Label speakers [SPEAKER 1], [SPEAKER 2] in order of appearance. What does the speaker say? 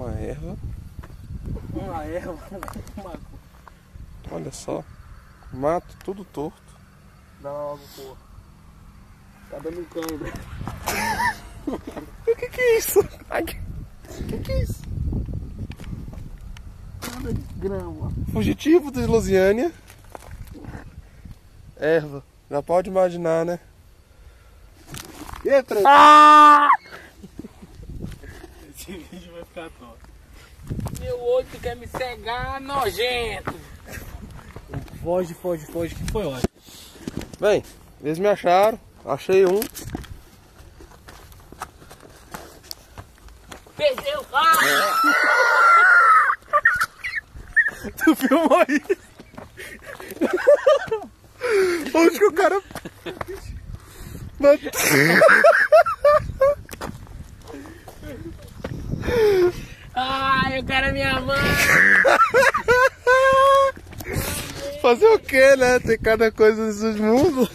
[SPEAKER 1] uma erva.
[SPEAKER 2] Uma erva,
[SPEAKER 1] Olha só. Mato tudo torto.
[SPEAKER 2] Dá logo, porra. Tá dando cãibra.
[SPEAKER 1] O que é isso? Ai, que é isso?
[SPEAKER 2] Nada de grama.
[SPEAKER 1] Fugitivo de Lusiânia. Erva. Já pode imaginar, né? E aí, Trem?
[SPEAKER 2] Esse vídeo vai ficar top. Meu olho quer me cegar, nojento. Foge, foge, foge, que foi ótimo.
[SPEAKER 1] Bem, eles me acharam. Achei um.
[SPEAKER 2] Perdeu!
[SPEAKER 1] Tu filmou aí? Onde que o cara...
[SPEAKER 2] Ai, eu quero a minha mãe!
[SPEAKER 1] Fazer o que, né? Tem cada coisa nesse mundo.